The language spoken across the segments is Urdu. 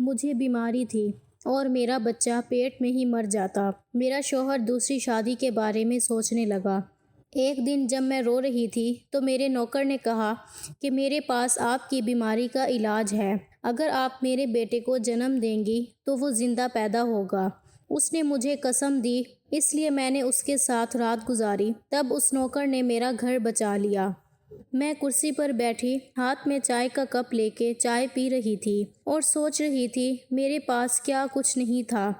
مجھے بیماری تھی اور میرا بچہ پیٹ میں ہی مر جاتا۔ میرا شوہر دوسری شادی کے بارے میں سوچنے لگا۔ ایک دن جب میں رو رہی تھی تو میرے نوکر نے کہا کہ میرے پاس آپ کی بیماری کا علاج ہے۔ اگر آپ میرے بیٹے کو جنم دیں گی تو وہ زندہ پیدا ہوگا۔ اس نے مجھے قسم دی، اس لیے میں نے اس کے ساتھ رات گزاری۔ تب اس نوکر نے میرا گھر بچا لیا۔ میں کرسی پر بیٹھی ہاتھ میں چائے کا کپ لے کے چائے پی رہی تھی اور سوچ رہی تھی میرے پاس کیا کچھ نہیں تھا۔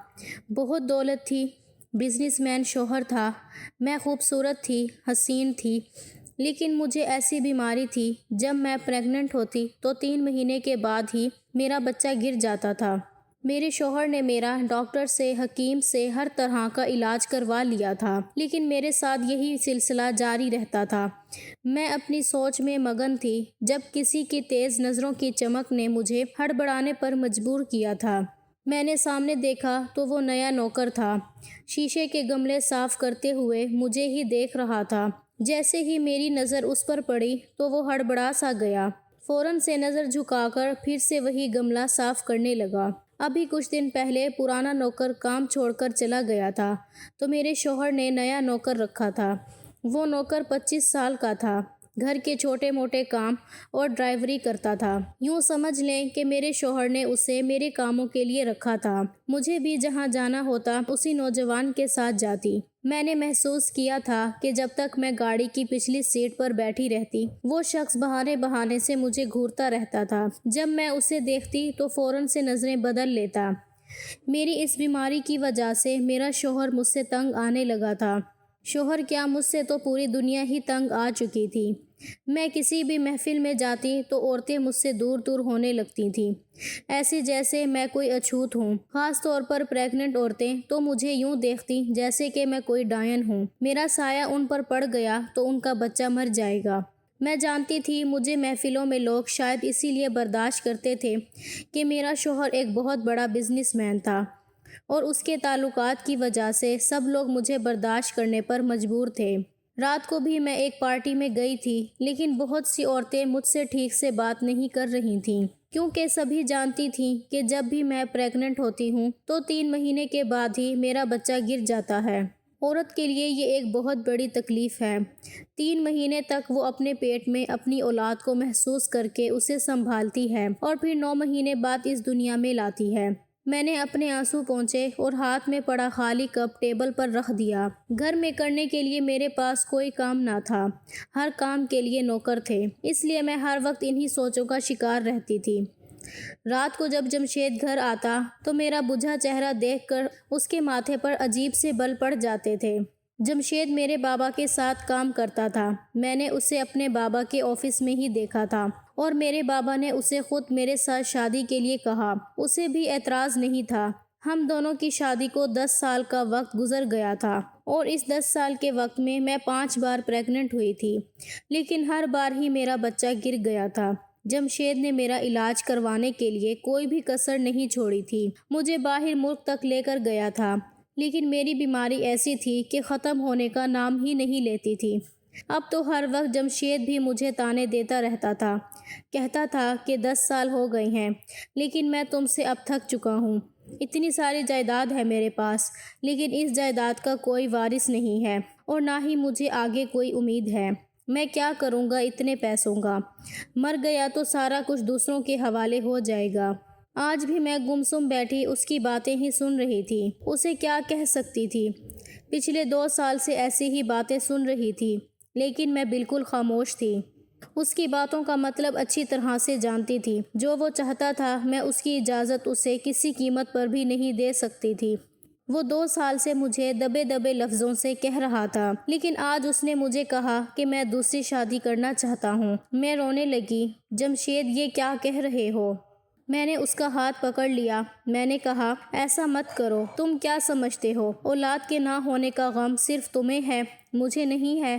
بہت دولت تھی، بزنس مین شوہر تھا، میں خوبصورت تھی، حسین تھی، لیکن مجھے ایسی بیماری تھی جب میں پریگننٹ ہوتی تو 3 مہینے کے بعد ہی میرا بچہ گر جاتا تھا۔ میرے شوہر نے میرا ڈاکٹر سے، حکیم سے ہر طرح کا علاج کروا لیا تھا، لیکن میرے ساتھ یہی سلسلہ جاری رہتا تھا۔ میں اپنی سوچ میں مگن تھی جب کسی کی تیز نظروں کی چمک نے مجھے ہڑبڑانے پر مجبور کیا تھا۔ میں نے سامنے دیکھا تو وہ نیا نوکر تھا، شیشے کے گملے صاف کرتے ہوئے مجھے ہی دیکھ رہا تھا۔ جیسے ہی میری نظر اس پر پڑی تو وہ ہڑبڑا سا گیا، فوراً سے نظر جھکا کر پھر سے وہی گملہ صاف کرنے لگا۔ ابھی کچھ دن پہلے پرانا نوکر کام چھوڑ کر چلا گیا تھا تو میرے شوہر نے نیا نوکر رکھا تھا۔ وہ نوکر 25 سال کا تھا، گھر کے چھوٹے موٹے کام اور ڈرائیوری کرتا تھا۔ یوں سمجھ لیں کہ میرے شوہر نے اسے میرے کاموں کے لیے رکھا تھا۔ مجھے بھی جہاں جانا ہوتا اسی نوجوان کے ساتھ جاتی۔ میں نے محسوس کیا تھا کہ جب تک میں گاڑی کی پچھلی سیٹ پر بیٹھی رہتی وہ شخص بہانے بہانے سے مجھے گھورتا رہتا تھا۔ جب میں اسے دیکھتی تو فوراً سے نظریں بدل لیتا۔ میری اس بیماری کی وجہ سے میرا شوہر مجھ سے تنگ آنے لگا تھا۔ شوہر کیا، مجھ سے تو پوری دنیا ہی تنگ آ چکی تھی۔ میں کسی بھی محفل میں جاتی تو عورتیں مجھ سے دور دور ہونے لگتی تھیں، ایسے جیسے میں کوئی اچھوت ہوں۔ خاص طور پر پریگننٹ عورتیں تو مجھے یوں دیکھتی جیسے کہ میں کوئی ڈائن ہوں، میرا سایہ ان پر پڑ گیا تو ان کا بچہ مر جائے گا۔ میں جانتی تھی مجھے محفلوں میں لوگ شاید اسی لیے برداشت کرتے تھے کہ میرا شوہر ایک بہت بڑا بزنس مین تھا اور اس کے تعلقات کی وجہ سے سب لوگ مجھے برداشت کرنے پر مجبور تھے۔ رات کو بھی میں ایک پارٹی میں گئی تھی، لیکن بہت سی عورتیں مجھ سے ٹھیک سے بات نہیں کر رہی تھیں، کیونکہ سبھی جانتی تھیں کہ جب بھی میں پریگننٹ ہوتی ہوں تو 3 مہینے کے بعد ہی میرا بچہ گر جاتا ہے۔ عورت کے لیے یہ ایک بہت بڑی تکلیف ہے۔ 3 مہینے تک وہ اپنے پیٹ میں اپنی اولاد کو محسوس کر کے اسے سنبھالتی ہے اور پھر 9 مہینے بعد اس دنیا میں لاتی ہے۔ میں نے اپنے آنسو پونچھے اور ہاتھ میں پڑا خالی کپ ٹیبل پر رکھ دیا۔ گھر میں کرنے کے لیے میرے پاس کوئی کام نہ تھا، ہر کام کے لیے نوکر تھے، اس لیے میں ہر وقت انہی سوچوں کا شکار رہتی تھی۔ رات کو جب جمشید گھر آتا تو میرا بجھا چہرہ دیکھ کر اس کے ماتھے پر عجیب سے بل پڑ جاتے تھے۔ جمشید میرے بابا کے ساتھ کام کرتا تھا، میں نے اسے اپنے بابا کے آفس میں ہی دیکھا تھا اور میرے بابا نے اسے خود میرے ساتھ شادی کے لیے کہا، اسے بھی اعتراض نہیں تھا۔ ہم دونوں کی شادی کو 10 سال کا وقت گزر گیا تھا اور اس 10 سال کے وقت میں 5 بار پریگننٹ ہوئی تھی، لیکن ہر بار ہی میرا بچہ گر گیا تھا۔ جمشید نے میرا علاج کروانے کے لیے کوئی بھی کسر نہیں چھوڑی تھی، مجھے باہر ملک تک لے کر گیا تھا، لیکن میری بیماری ایسی تھی کہ ختم ہونے کا نام ہی نہیں لیتی تھی۔ اب تو ہر وقت جمشید بھی مجھے طعنے دیتا رہتا تھا، کہتا تھا کہ 10 سال ہو گئے ہیں لیکن میں تم سے اب تھک چکا ہوں، اتنی ساری جائیداد ہے میرے پاس، لیکن اس جائیداد کا کوئی وارث نہیں ہے اور نہ ہی مجھے آگے کوئی امید ہے، میں کیا کروں گا اتنے پیسوں کا، مر گیا تو سارا کچھ دوسروں کے حوالے ہو جائے گا۔ آج بھی میں گمسم بیٹھی اس کی باتیں ہی سن رہی تھی، اسے کیا کہہ سکتی تھی، پچھلے 2 سال سے ایسی ہی باتیں سن رہی تھی، لیکن میں بالکل خاموش تھی۔ اس کی باتوں کا مطلب اچھی طرح سے جانتی تھی، جو وہ چاہتا تھا میں اس کی اجازت اسے کسی قیمت پر بھی نہیں دے سکتی تھی۔ وہ 2 سال سے مجھے دبے دبے لفظوں سے کہہ رہا تھا، لیکن آج اس نے مجھے کہا کہ میں دوسری شادی کرنا چاہتا ہوں۔ میں رونے لگی، جمشید یہ کیا کہہ رہے ہو؟ میں نے اس کا ہاتھ پکڑ لیا، میں نے کہا ایسا مت کرو، تم کیا سمجھتے ہو اولاد کے نہ ہونے کا غم صرف تمہیں ہے، مجھے نہیں ہے۔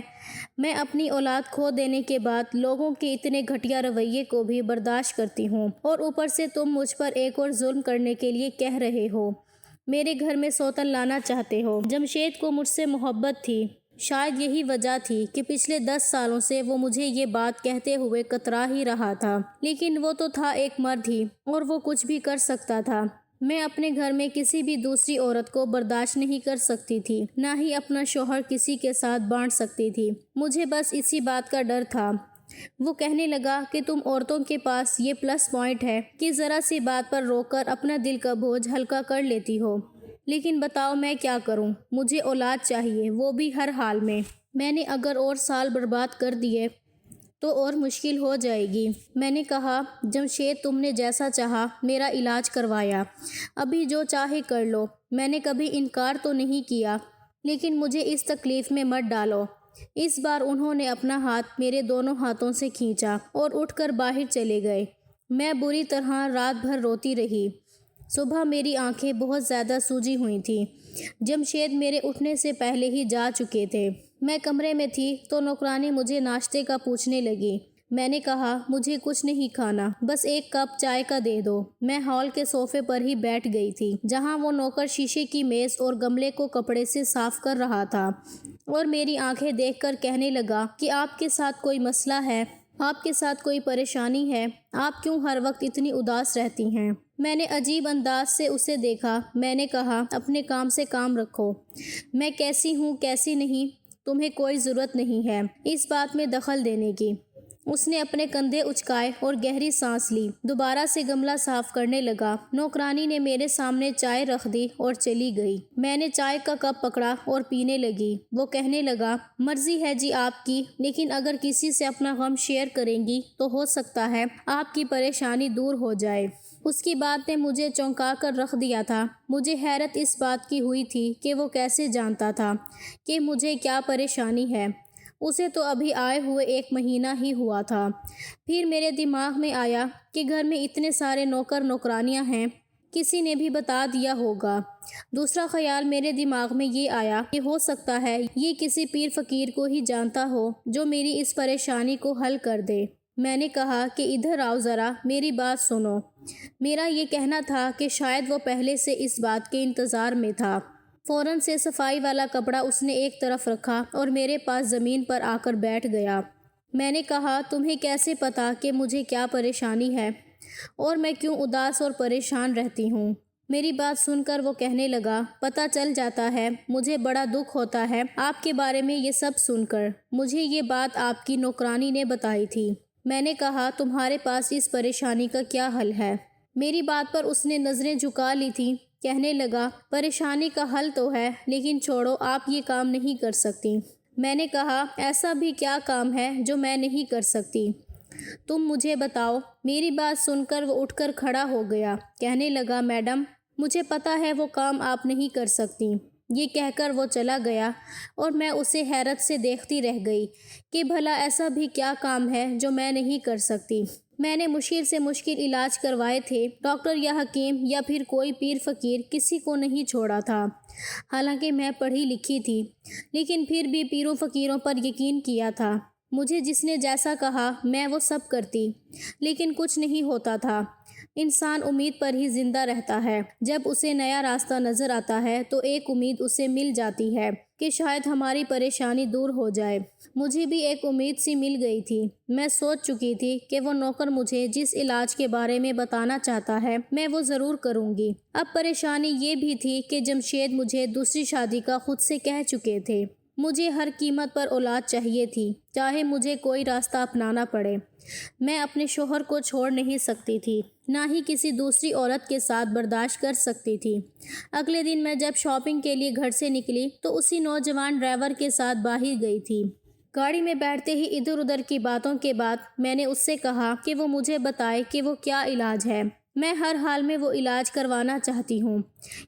میں اپنی اولاد کھو دینے کے بعد لوگوں کے اتنے گھٹیا رویے کو بھی برداشت کرتی ہوں اور اوپر سے تم مجھ پر ایک اور ظلم کرنے کے لیے کہہ رہے ہو، میرے گھر میں سوتن لانا چاہتے ہو۔ جمشید کو مجھ سے محبت تھی، شاید یہی وجہ تھی کہ پچھلے 10 سالوں سے وہ مجھے یہ بات کہتے ہوئے کترا ہی رہا تھا، لیکن وہ تو تھا ایک مرد ہی، اور وہ کچھ بھی کر سکتا تھا۔ میں اپنے گھر میں کسی بھی دوسری عورت کو برداشت نہیں کر سکتی تھی، نہ ہی اپنا شوہر کسی کے ساتھ بانٹ سکتی تھی۔ مجھے بس اسی بات کا ڈر تھا۔ وہ کہنے لگا کہ تم عورتوں کے پاس یہ پلس پوائنٹ ہے کہ ذرا سی بات پر رو کر اپنا دل کا بوجھ ہلکا کر لیتی ہو، لیکن بتاؤ میں کیا کروں؟ مجھے اولاد چاہیے، وہ بھی ہر حال میں۔ میں نے اگر اور سال برباد کر دیے تو اور مشکل ہو جائے گی۔ میں نے کہا، جمشید تم نے جیسا چاہا میرا علاج کروایا، ابھی جو چاہے کر لو، میں نے کبھی انکار تو نہیں کیا، لیکن مجھے اس تکلیف میں مت ڈالو۔ اس بار انہوں نے اپنا ہاتھ میرے دونوں ہاتھوں سے کھینچا اور اٹھ کر باہر چلے گئے۔ میں بری طرح رات بھر روتی رہی۔ صبح میری آنکھیں بہت زیادہ سوجی ہوئی تھیں۔ جمشید میرے اٹھنے سے پہلے ہی جا چکے تھے۔ میں کمرے میں تھی تو نوکرانی مجھے ناشتے کا پوچھنے لگی۔ میں نے کہا، مجھے کچھ نہیں کھانا، بس ایک کپ چائے کا دے دو۔ میں ہال کے صوفے پر ہی بیٹھ گئی تھی، جہاں وہ نوکر شیشے کی میز اور گملے کو کپڑے سے صاف کر رہا تھا، اور میری آنکھیں دیکھ کر کہنے لگا کہ آپ کے ساتھ کوئی مسئلہ ہے، آپ کے ساتھ کوئی پریشانی ہے، آپ کیوں ہر وقت اتنی اداس رہتی ہیں؟ میں نے عجیب انداز سے اسے دیکھا۔ میں نے کہا، اپنے کام سے کام رکھو۔ میں کیسی ہوں کیسی نہیں، تمہیں کوئی ضرورت نہیں ہے اس بات میں دخل دینے کی۔ اس نے اپنے کندھے اچکائے اور گہری سانس لی، دوبارہ سے گملہ صاف کرنے لگا۔ نوکرانی نے میرے سامنے چائے رکھ دی اور چلی گئی۔ میں نے چائے کا کپ پکڑا اور پینے لگی۔ وہ کہنے لگا، مرضی ہے جی آپ کی، لیکن اگر کسی سے اپنا غم شیئر کریں گی تو ہو سکتا ہے آپ کی پریشانی دور ہو جائے۔ اس کی بات نے مجھے چونکا کر رکھ دیا تھا۔ مجھے حیرت اس بات کی ہوئی تھی کہ وہ کیسے جانتا تھا کہ مجھے کیا پریشانی ہے۔ اسے تو ابھی آئے ہوئے 1 مہینہ ہی ہوا تھا۔ پھر میرے دماغ میں آیا کہ گھر میں اتنے سارے نوکر نوکرانیاں ہیں، کسی نے بھی بتا دیا ہوگا۔ دوسرا خیال میرے دماغ میں یہ آیا کہ ہو سکتا ہے یہ کسی پیر فقیر کو ہی جانتا ہو جو میری اس پریشانی کو حل کر دے۔ میں نے کہا کہ ادھر آؤ ذرا، میری بات سنو۔ میرا یہ کہنا تھا کہ شاید وہ پہلے سے اس بات کے انتظار میں تھا۔ فوراً سے صفائی والا کپڑا اس نے ایک طرف رکھا اور میرے پاس زمین پر آ کر بیٹھ گیا۔ میں نے کہا، تمہیں کیسے پتا کہ مجھے کیا پریشانی ہے اور میں کیوں اداس اور پریشان رہتی ہوں؟ میری بات سن کر وہ کہنے لگا، پتہ چل جاتا ہے، مجھے بڑا دکھ ہوتا ہے آپ کے بارے میں یہ سب سن کر۔ مجھے یہ بات آپ کی نوکرانی نے بتائی تھی۔ میں نے کہا، تمہارے پاس اس پریشانی کا کیا حل ہے؟ میری بات پر اس نے نظریں جھکا لی تھیں۔ کہنے لگا، پریشانی کا حل تو ہے، لیکن چھوڑو، آپ یہ کام نہیں کر سکتی۔ میں نے کہا، ایسا بھی کیا کام ہے جو میں نہیں کر سکتی؟ تم مجھے بتاؤ۔ میری بات سن کر وہ اٹھ کر کھڑا ہو گیا۔ کہنے لگا، میڈم، مجھے پتا ہے وہ کام آپ نہیں کر سکتی۔ یہ کہہ کر وہ چلا گیا اور میں اسے حیرت سے دیکھتی رہ گئی کہ بھلا ایسا بھی کیا کام ہے جو میں نہیں کر سکتی۔ میں نے مشکل سے مشکل علاج کروائے تھے، ڈاکٹر یا حکیم یا پھر کوئی پیر فقیر کسی کو نہیں چھوڑا تھا۔ حالانکہ میں پڑھی لکھی تھی، لیکن پھر بھی پیروں فقیروں پر یقین کیا تھا۔ مجھے جس نے جیسا کہا میں وہ سب کرتی، لیکن کچھ نہیں ہوتا تھا۔ انسان امید پر ہی زندہ رہتا ہے۔ جب اسے نیا راستہ نظر آتا ہے تو ایک امید اسے مل جاتی ہے کہ شاید ہماری پریشانی دور ہو جائے۔ مجھے بھی ایک امید سی مل گئی تھی۔ میں سوچ چکی تھی کہ وہ نوکر مجھے جس علاج کے بارے میں بتانا چاہتا ہے میں وہ ضرور کروں گی۔ اب پریشانی یہ بھی تھی کہ جمشید مجھے دوسری شادی کا خود سے کہہ چکے تھے۔ مجھے ہر قیمت پر اولاد چاہیے تھی، چاہے مجھے کوئی راستہ اپنانا پڑے۔ میں اپنے شوہر کو چھوڑ نہیں سکتی تھی، نہ ہی کسی دوسری عورت کے ساتھ برداشت کر سکتی تھی۔ اگلے دن میں جب شاپنگ کے لیے گھر سے نکلی تو اسی نوجوان ڈرائیور کے ساتھ باہر گئی تھی۔ گاڑی میں بیٹھتے ہی ادھر ادھر کی باتوں کے بعد میں نے اس سے کہا کہ وہ مجھے بتائے کہ وہ کیا علاج ہے، میں ہر حال میں وہ علاج کروانا چاہتی ہوں۔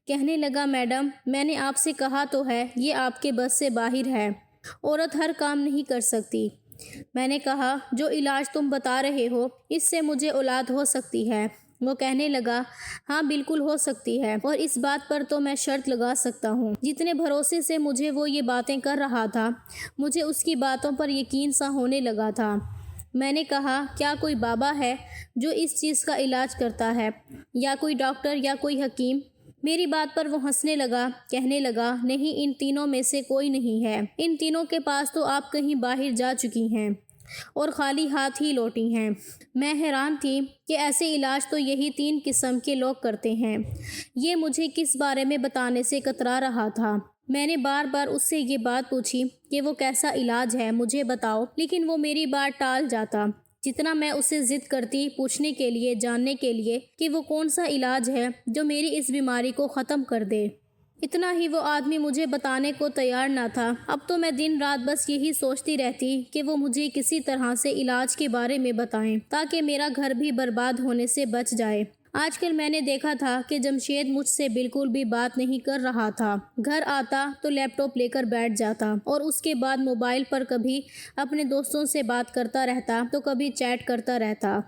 کہنے لگا، میڈم، میں نے آپ سے کہا تو ہے، یہ آپ کے بس سے باہر ہے، عورت ہر کام نہیں کر سکتی۔ میں نے کہا، جو علاج تم بتا رہے ہو اس سے مجھے اولاد ہو سکتی ہے؟ وہ کہنے لگا، ہاں بالکل ہو سکتی ہے، اور اس بات پر تو میں شرط لگا سکتا ہوں۔ جتنے بھروسے سے مجھے وہ یہ باتیں کر رہا تھا، مجھے اس کی باتوں پر یقین سا ہونے لگا تھا۔ میں نے کہا، کیا کوئی بابا ہے جو اس چیز کا علاج کرتا ہے، یا کوئی ڈاکٹر یا کوئی حکیم؟ میری بات پر وہ ہنسنے لگا، کہنے لگا، نہیں، ان تینوں میں سے کوئی نہیں ہے، ان تینوں کے پاس تو آپ کہیں باہر جا چکی ہیں اور خالی ہاتھ ہی لوٹی ہیں۔ میں حیران تھی کہ ایسے علاج تو یہی 3 قسم کے لوگ کرتے ہیں۔ یہ مجھے کس بارے میں بتانے سے کترا رہا تھا۔ میں نے بار بار اس سے یہ بات پوچھی کہ وہ کیسا علاج ہے، مجھے بتاؤ، لیکن وہ میری بات ٹال جاتا۔ جتنا میں اسے ضد کرتی پوچھنے کے لیے، جاننے کے لیے کہ وہ کون سا علاج ہے جو میری اس بیماری کو ختم کر دے، اتنا ہی وہ آدمی مجھے بتانے کو تیار نہ تھا۔ اب تو میں دن رات بس یہی سوچتی رہتی کہ وہ مجھے کسی طرح سے علاج کے بارے میں بتائیں تاکہ میرا گھر بھی برباد ہونے سے بچ جائے۔ آج کل میں نے دیکھا تھا کہ جمشید مجھ سے بالکل بھی بات نہیں کر رہا تھا۔ گھر آتا تو لیپ ٹاپ لے کر بیٹھ جاتا اور اس کے بعد موبائل پر کبھی اپنے دوستوں سے بات کرتا رہتا تو کبھی چیٹ کرتا رہتا۔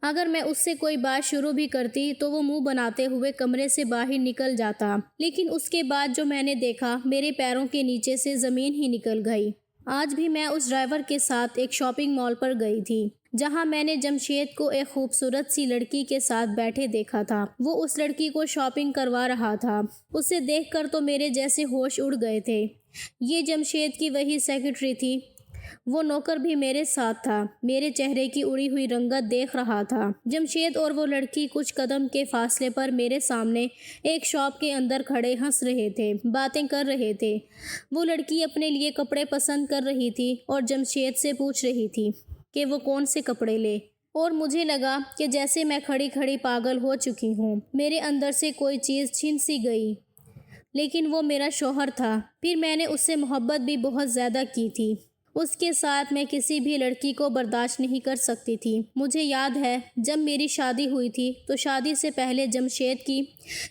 اگر میں اس سے کوئی بات شروع بھی کرتی تو وہ منہ بناتے ہوئے کمرے سے باہر نکل جاتا، لیکن اس کے بعد جو میں نے دیکھا، میرے پیروں کے نیچے سے زمین ہی نکل گئی۔ آج بھی میں اس ڈرائیور کے ساتھ ایک شاپنگ مال پر گئی تھی جہاں میں نے جمشید کو ایک خوبصورت سی لڑکی کے ساتھ بیٹھے دیکھا تھا۔ وہ اس لڑکی کو شاپنگ کروا رہا تھا۔ اسے دیکھ کر تو میرے جیسے ہوش اڑ گئے تھے۔ یہ جمشید کی وہی سیکرٹری تھی۔ وہ نوکر بھی میرے ساتھ تھا، میرے چہرے کی اڑی ہوئی رنگت دیکھ رہا تھا۔ جمشید اور وہ لڑکی کچھ قدم کے فاصلے پر میرے سامنے ایک شاپ کے اندر کھڑے ہنس رہے تھے، باتیں کر رہے تھے۔ وہ لڑکی اپنے لیے کپڑے پسند کر رہی تھی اور جمشید سے پوچھ رہی تھی کہ وہ کون سے کپڑے لے، اور مجھے لگا کہ جیسے میں کھڑی کھڑی پاگل ہو چکی ہوں۔ میرے اندر سے کوئی چیز چھن سی گئی، لیکن وہ میرا شوہر تھا۔ پھر میں نے اس سے محبت بھی بہت زیادہ کی تھی۔ اس کے ساتھ میں کسی بھی لڑکی کو برداشت نہیں کر سکتی تھی۔ مجھے یاد ہے جب میری شادی ہوئی تھی تو شادی سے پہلے جمشید کی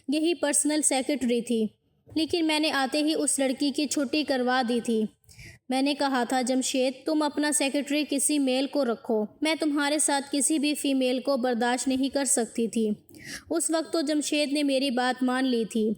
یہی پرسنل سیکرٹری تھی، لیکن میں نے آتے ہی اس لڑکی کی چھٹی کروا دی تھی۔ میں نے کہا تھا، جمشید، تم اپنا سیکرٹری کسی میل کو رکھو، میں تمہارے ساتھ کسی بھی فیمیل کو برداشت نہیں کر سکتی تھی۔ اس وقت تو جمشید نے میری بات مان لی تھی،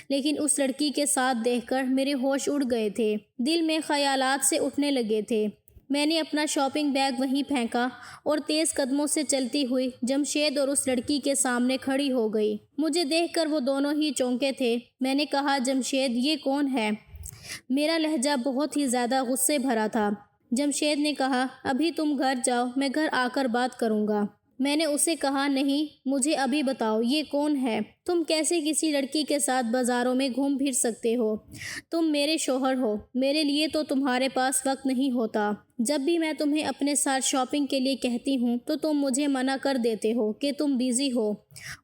لیکن اس لڑکی کے ساتھ دیکھ کر میرے ہوش اڑ گئے تھے، دل میں خیالات سے اٹھنے لگے تھے۔ میں نے اپنا شاپنگ بیگ وہیں پھینکا اور تیز قدموں سے چلتی ہوئی جمشید اور اس لڑکی کے سامنے کھڑی ہو گئی۔ مجھے دیکھ کر وہ دونوں ہی چونکے تھے۔ میں نے کہا، جمشید، یہ کون ہے؟ میرا لہجہ بہت ہی زیادہ غصے بھرا تھا۔ جمشید نے کہا، ابھی تم گھر جاؤ، میں گھر آ کر بات کروں گا۔ میں نے اسے کہا، نہیں، مجھے ابھی بتاؤ یہ کون ہے؟ تم کیسے کسی لڑکی کے ساتھ بازاروں میں گھوم پھر سکتے ہو؟ تم میرے شوہر ہو، میرے لیے تو تمہارے پاس وقت نہیں ہوتا۔ جب بھی میں تمہیں اپنے ساتھ شاپنگ کے لیے کہتی ہوں تو تم مجھے منع کر دیتے ہو کہ تم بیزی ہو،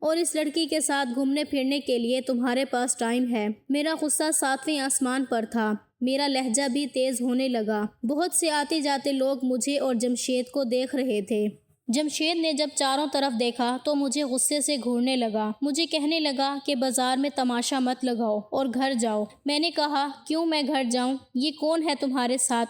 اور اس لڑکی کے ساتھ گھومنے پھرنے کے لیے تمہارے پاس ٹائم ہے۔ میرا غصہ 7ویں آسمان پر تھا، میرا لہجہ بھی تیز ہونے لگا۔ بہت سے آتے جاتے لوگ مجھے اور جمشید کو دیکھ رہے تھے۔ جمشید نے جب چاروں طرف دیکھا تو مجھے غصے سے گھورنے لگا۔ مجھے کہنے لگا کہ بازار میں تماشا مت لگاؤ اور گھر جاؤ۔ میں نے کہا، کیوں میں گھر جاؤں؟ یہ کون ہے تمہارے ساتھ؟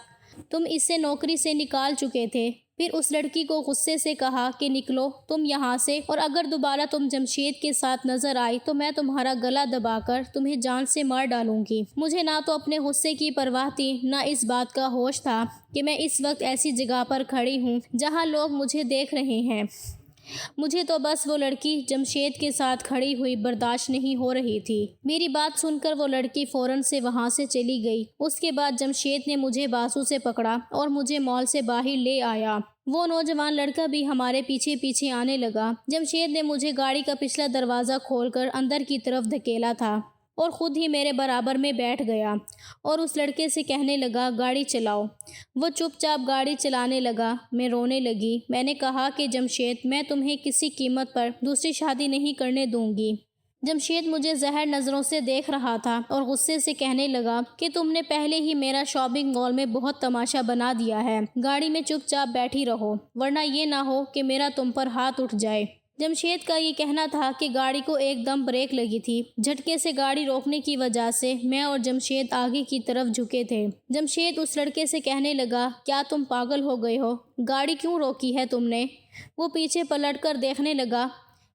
تم اسے نوکری سے نکال چکے تھے۔ پھر اس لڑکی کو غصے سے کہا کہ نکلو تم یہاں سے، اور اگر دوبارہ تم جمشید کے ساتھ نظر آئی تو میں تمہارا گلا دبا کر تمہیں جان سے مار ڈالوں گی۔ مجھے نہ تو اپنے غصے کی پرواہ تھی، نہ اس بات کا ہوش تھا کہ میں اس وقت ایسی جگہ پر کھڑی ہوں جہاں لوگ مجھے دیکھ رہے ہیں۔ مجھے تو بس وہ لڑکی جمشید کے ساتھ کھڑی ہوئی برداشت نہیں ہو رہی تھی۔ میری بات سن کر وہ لڑکی فوراً سے وہاں سے چلی گئی۔ اس کے بعد جمشید نے مجھے بازو سے پکڑا اور مجھے مال سے باہر لے آیا۔ وہ نوجوان لڑکا بھی ہمارے پیچھے پیچھے آنے لگا۔ جمشید نے مجھے گاڑی کا پچھلا دروازہ کھول کر اندر کی طرف دھکیلا تھا اور خود ہی میرے برابر میں بیٹھ گیا اور اس لڑکے سے کہنے لگا، گاڑی چلاؤ۔ وہ چپ چاپ گاڑی چلانے لگا۔ میں رونے لگی۔ میں نے کہا کہ جمشید، میں تمہیں کسی قیمت پر دوسری شادی نہیں کرنے دوں گی۔ جمشید مجھے زہر نظروں سے دیکھ رہا تھا اور غصے سے کہنے لگا کہ تم نے پہلے ہی میرا شاپنگ مال میں بہت تماشا بنا دیا ہے، گاڑی میں چپ چاپ بیٹھی رہو، ورنہ یہ نہ ہو کہ میرا تم پر ہاتھ اٹھ جائے۔ جمشید کا یہ کہنا تھا کہ گاڑی کو ایک دم بریک لگی تھی۔ جھٹکے سے گاڑی روکنے کی وجہ سے میں اور جمشید آگے کی طرف جھکے تھے۔ جمشید اس لڑکے سے کہنے لگا، کیا تم پاگل ہو گئے ہو؟ گاڑی کیوں روکی ہے تم نے؟ وہ پیچھے پلٹ کر دیکھنے لگا،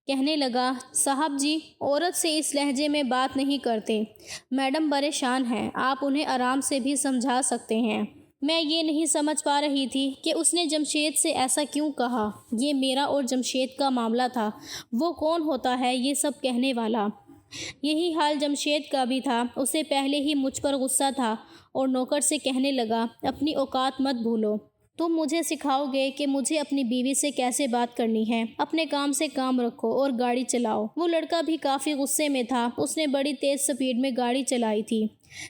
کہنے لگا، صاحب جی، عورت سے اس لہجے میں بات نہیں کرتے، میڈم پریشان ہیں، آپ انہیں آرام سے بھی سمجھا سکتے ہیں۔ میں یہ نہیں سمجھ پا رہی تھی کہ اس نے جمشید سے ایسا کیوں کہا۔ یہ میرا اور جمشید کا معاملہ تھا، وہ کون ہوتا ہے یہ سب کہنے والا؟ یہی حال جمشید کا بھی تھا۔ اسے پہلے ہی مجھ پر غصہ تھا اور نوکر سے کہنے لگا، اپنی اوقات مت بھولو، تم مجھے سکھاؤ گے کہ مجھے اپنی بیوی سے کیسے بات کرنی ہے۔ اپنے کام سے کام رکھو اور گاڑی چلاؤ۔ وہ لڑکا بھی کافی غصے میں تھا۔ اس نے بڑی تیز سپیڈ میں گاڑی چلائی تھی۔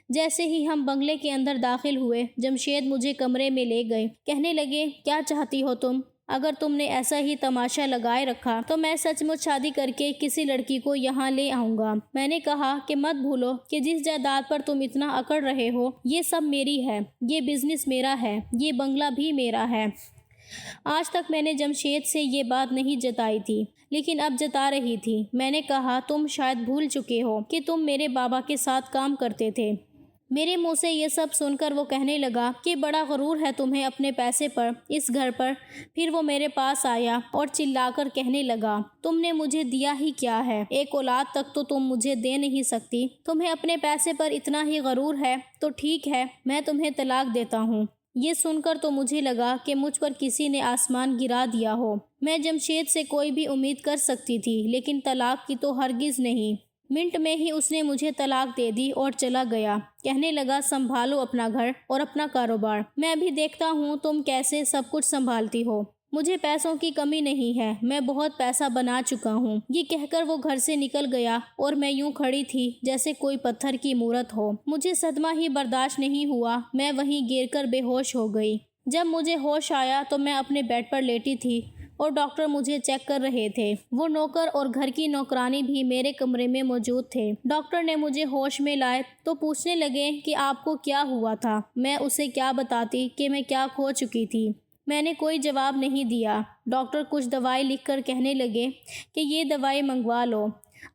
جیسے ہی ہم بنگلے کے اندر داخل ہوئے، جمشید مجھے کمرے میں لے گئے۔ کہنے لگے، کیا چاہتی ہو تم؟ اگر تم نے ایسا ہی تماشا لگائے رکھا تو میں سچ مچ شادی کر کے کسی لڑکی کو یہاں لے آؤں گا۔ میں نے کہا کہ مت بھولو کہ جس جائیداد پر تم اتنا اکڑ رہے ہو، یہ سب میری ہے، یہ بزنس میرا ہے، یہ بنگلہ بھی میرا ہے۔ آج تک میں نے جمشید سے یہ بات نہیں جتائی تھی، لیکن اب جتا رہی تھی۔ میں نے کہا، تم شاید بھول چکے ہو کہ تم میرے بابا کے ساتھ کام کرتے تھے۔ میرے منہ سے یہ سب سن کر وہ کہنے لگا کہ بڑا غرور ہے تمہیں اپنے پیسے پر، اس گھر پر۔ پھر وہ میرے پاس آیا اور چلا کر کہنے لگا، تم نے مجھے دیا ہی کیا ہے؟ ایک اولاد تک تو تم مجھے دے نہیں سکتی۔ تمہیں اپنے پیسے پر اتنا ہی غرور ہے تو ٹھیک ہے، میں تمہیں طلاق دیتا ہوں۔ یہ سن کر تو مجھے لگا کہ مجھ پر کسی نے آسمان گرا دیا ہو۔ میں جمشید سے کوئی بھی امید کر سکتی تھی، لیکن طلاق کی تو ہرگز نہیں۔ منٹ میں ہی اس نے مجھے طلاق دے دی اور چلا گیا۔ کہنے لگا، سنبھالو اپنا گھر اور اپنا کاروبار، میں بھی دیکھتا ہوں تم کیسے سب کچھ سنبھالتی ہو۔ مجھے پیسوں کی کمی نہیں ہے، میں بہت پیسہ بنا چکا ہوں۔ یہ کہہ کر وہ گھر سے نکل گیا اور میں یوں کھڑی تھی جیسے کوئی پتھر کی مورت ہو۔ مجھے صدمہ ہی برداشت نہیں ہوا، میں وہیں گر کر بے ہوش ہو گئی۔ جب مجھے ہوش آیا تو میں اپنے بیڈ پر لیٹی تھی اور ڈاکٹر مجھے چیک کر رہے تھے۔ وہ نوکر اور گھر کی نوکرانی بھی میرے کمرے میں موجود تھے۔ ڈاکٹر نے مجھے ہوش میں لائے تو پوچھنے لگے کہ آپ کو کیا ہوا تھا۔ میں اسے کیا بتاتی کہ میں کیا کھو چکی تھی۔ میں نے کوئی جواب نہیں دیا۔ ڈاکٹر کچھ دوائی لکھ کر کہنے لگے کہ یہ دوائی منگوا لو،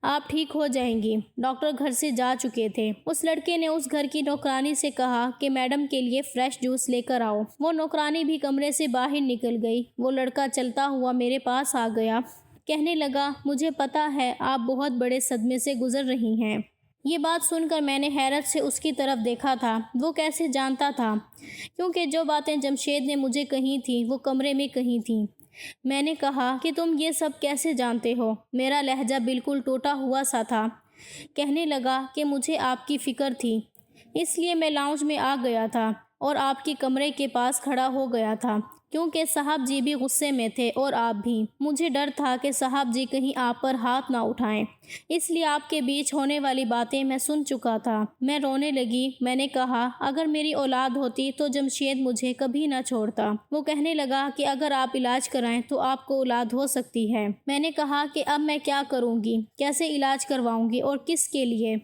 آپ ٹھیک ہو جائیں گی۔ ڈاکٹر گھر سے جا چکے تھے۔ اس لڑکے نے اس گھر کی نوکرانی سے کہا کہ میڈم کے لیے فریش جوس لے کر آؤ۔ وہ نوکرانی بھی کمرے سے باہر نکل گئی۔ وہ لڑکا چلتا ہوا میرے پاس آ گیا۔ کہنے لگا، مجھے پتا ہے آپ بہت بڑے صدمے سے گزر رہی ہیں۔ یہ بات سن کر میں نے حیرت سے اس کی طرف دیکھا تھا۔ وہ کیسے جانتا تھا؟ کیونکہ جو باتیں جمشید نے مجھے کہی تھیں وہ کمرے میں کہی تھیں۔ میں نے کہا کہ تم یہ سب کیسے جانتے ہو؟ میرا لہجہ بالکل ٹوٹا ہوا سا تھا۔ کہنے لگا کہ مجھے آپ کی فکر تھی، اس لیے میں لاؤنج میں آ گیا تھا اور آپ کے کمرے کے پاس کھڑا ہو گیا تھا، کیونکہ صاحب جی بھی غصے میں تھے اور آپ بھی۔ مجھے ڈر تھا کہ صاحب جی کہیں آپ پر ہاتھ نہ اٹھائیں، اس لیے آپ کے بیچ ہونے والی باتیں میں سن چکا تھا۔ میں رونے لگی۔ میں نے کہا، اگر میری اولاد ہوتی تو جمشید مجھے کبھی نہ چھوڑتا۔ وہ کہنے لگا کہ اگر آپ علاج کرائیں تو آپ کو اولاد ہو سکتی ہے۔ میں نے کہا کہ اب میں کیا کروں گی، کیسے علاج کرواؤں گی اور کس کے لیے؟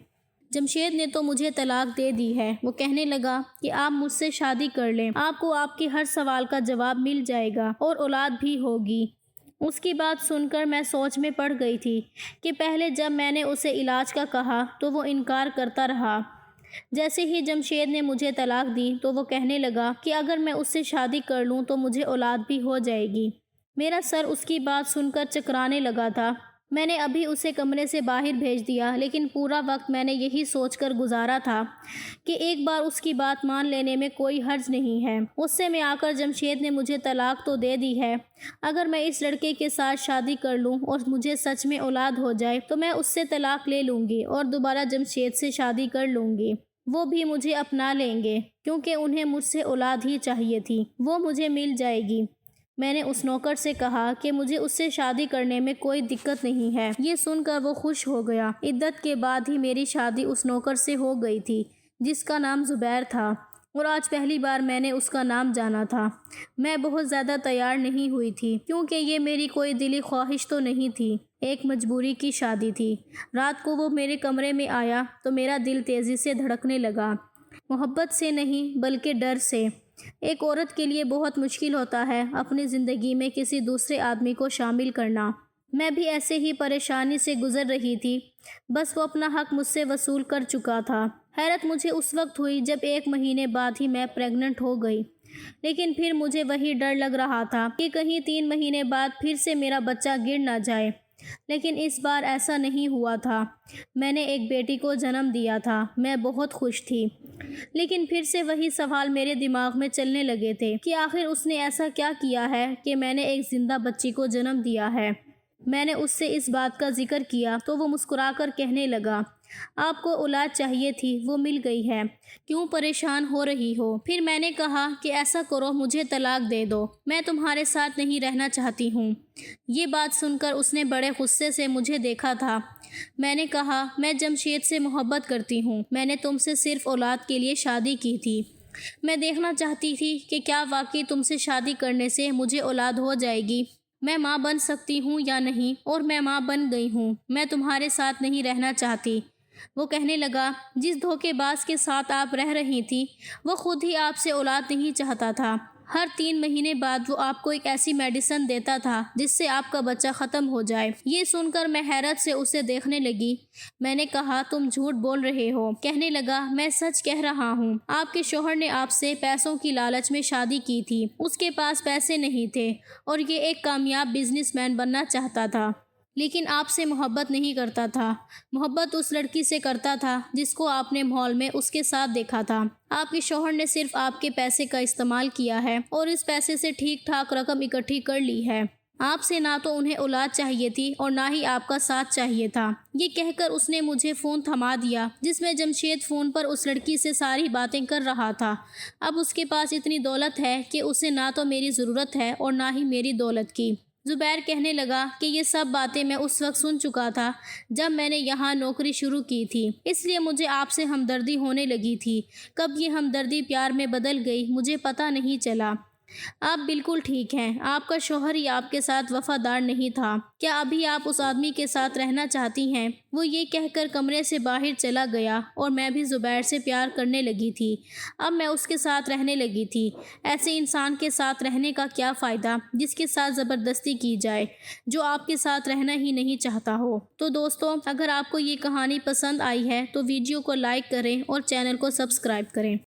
جمشید نے تو مجھے طلاق دے دی ہے۔ وہ کہنے لگا کہ آپ مجھ سے شادی کر لیں، آپ کو آپ کے ہر سوال کا جواب مل جائے گا اور اولاد بھی ہوگی۔ اس کی بات سن کر میں سوچ میں پڑ گئی تھی کہ پہلے جب میں نے اسے علاج کا کہا تو وہ انکار کرتا رہا۔ جیسے ہی جمشید نے مجھے طلاق دی تو وہ کہنے لگا کہ اگر میں اس سے شادی کر لوں تو مجھے اولاد بھی ہو جائے گی۔ میرا سر اس کی بات سن کر چکرانے لگا تھا۔ میں نے ابھی اسے کمرے سے باہر بھیج دیا، لیکن پورا وقت میں نے یہی سوچ کر گزارا تھا کہ ایک بار اس کی بات مان لینے میں کوئی حرج نہیں ہے۔ غصے میں آ کر جمشید نے مجھے طلاق تو دے دی ہے، اگر میں اس لڑکے کے ساتھ شادی کر لوں اور مجھے سچ میں اولاد ہو جائے تو میں اس سے طلاق لے لوں گی اور دوبارہ جمشید سے شادی کر لوں گی۔ وہ بھی مجھے اپنا لیں گے، کیونکہ انہیں مجھ سے اولاد ہی چاہیے تھی، وہ مجھے مل جائے گی۔ میں نے اس نوکر سے کہا کہ مجھے اس سے شادی کرنے میں کوئی دقت نہیں ہے۔ یہ سن کر وہ خوش ہو گیا۔ عدت کے بعد ہی میری شادی اس نوکر سے ہو گئی تھی جس کا نام زبیر تھا، اور آج پہلی بار میں نے اس کا نام جانا تھا۔ میں بہت زیادہ تیار نہیں ہوئی تھی، کیونکہ یہ میری کوئی دلی خواہش تو نہیں تھی، ایک مجبوری کی شادی تھی۔ رات کو وہ میرے کمرے میں آیا تو میرا دل تیزی سے دھڑکنے لگا، محبت سے نہیں بلکہ ڈر سے۔ ایک عورت کے لیے بہت مشکل ہوتا ہے اپنی زندگی میں کسی دوسرے آدمی کو شامل کرنا۔ میں بھی ایسے ہی پریشانی سے گزر رہی تھی، بس وہ اپنا حق مجھ سے وصول کر چکا تھا۔ حیرت مجھے اس وقت ہوئی جب 1 مہینے بعد ہی میں پریگننٹ ہو گئی، لیکن پھر مجھے وہی ڈر لگ رہا تھا کہ کہیں 3 مہینے بعد پھر سے میرا بچہ گر نہ جائے، لیکن اس بار ایسا نہیں ہوا تھا۔ میں نے ایک بیٹی کو جنم دیا تھا، میں بہت خوش تھی، لیکن پھر سے وہی سوال میرے دماغ میں چلنے لگے تھے کہ آخر اس نے ایسا کیا کیا ہے کہ میں نے ایک زندہ بچی کو جنم دیا ہے۔ میں نے اس سے اس بات کا ذکر کیا تو وہ مسکرا کر کہنے لگا، آپ کو اولاد چاہیے تھی، وہ مل گئی ہے، کیوں پریشان ہو رہی ہو؟ پھر میں نے کہا کہ ایسا کرو، مجھے طلاق دے دو، میں تمہارے ساتھ نہیں رہنا چاہتی ہوں۔ یہ بات سن کر اس نے بڑے غصے سے مجھے دیکھا تھا۔ میں نے کہا، میں جمشید سے محبت کرتی ہوں، میں نے تم سے صرف اولاد کے لیے شادی کی تھی۔ میں دیکھنا چاہتی تھی کہ کیا واقعی تم سے شادی کرنے سے مجھے اولاد ہو جائے گی، میں ماں بن سکتی ہوں یا نہیں، اور میں ماں بن گئی ہوں، میں تمہارے ساتھ نہیں رہنا چاہتی۔ وہ کہنے لگا، جس دھوکے باز کے ساتھ آپ رہ رہی تھیں وہ خود ہی آپ سے اولاد نہیں چاہتا تھا۔ ہر 3 مہینے بعد وہ آپ کو ایک ایسی میڈیسن دیتا تھا جس سے آپ کا بچہ ختم ہو جائے۔ یہ سن کر میں حیرت سے اسے دیکھنے لگی۔ میں نے کہا، تم جھوٹ بول رہے ہو۔ کہنے لگا، میں سچ کہہ رہا ہوں، آپ کے شوہر نے آپ سے پیسوں کی لالچ میں شادی کی تھی، اس کے پاس پیسے نہیں تھے اور یہ ایک کامیاب بزنس مین بننا چاہتا تھا، لیکن آپ سے محبت نہیں کرتا تھا۔ محبت اس لڑکی سے کرتا تھا جس کو آپ نے مال میں اس کے ساتھ دیکھا تھا۔ آپ کے شوہر نے صرف آپ کے پیسے کا استعمال کیا ہے اور اس پیسے سے ٹھیک ٹھاک رقم اکٹھی کر لی ہے۔ آپ سے نہ تو انہیں اولاد چاہیے تھی اور نہ ہی آپ کا ساتھ چاہیے تھا۔ یہ کہہ کر اس نے مجھے فون تھما دیا جس میں جمشید فون پر اس لڑکی سے ساری باتیں کر رہا تھا۔ اب اس کے پاس اتنی دولت ہے کہ اسے نہ تو میری ضرورت ہے اور نہ ہی میری دولت کی۔ زبیر کہنے لگا کہ یہ سب باتیں میں اس وقت سن چکا تھا جب میں نے یہاں نوکری شروع کی تھی، اس لیے مجھے آپ سے ہمدردی ہونے لگی تھی۔ کب یہ ہمدردی پیار میں بدل گئی مجھے پتہ نہیں چلا۔ آپ بالکل ٹھیک ہیں، آپ کا شوہر ہی آپ کے ساتھ وفادار نہیں تھا۔ کیا ابھی آپ اس آدمی کے ساتھ رہنا چاہتی ہیں؟ وہ یہ کہہ کر کمرے سے باہر چلا گیا اور میں بھی زبیر سے پیار کرنے لگی تھی۔ اب میں اس کے ساتھ رہنے لگی تھی۔ ایسے انسان کے ساتھ رہنے کا کیا فائدہ جس کے ساتھ زبردستی کی جائے، جو آپ کے ساتھ رہنا ہی نہیں چاہتا ہو۔ تو دوستو، اگر آپ کو یہ کہانی پسند آئی ہے تو ویڈیو کو لائک کریں اور چینل کو سبسکرائب کریں۔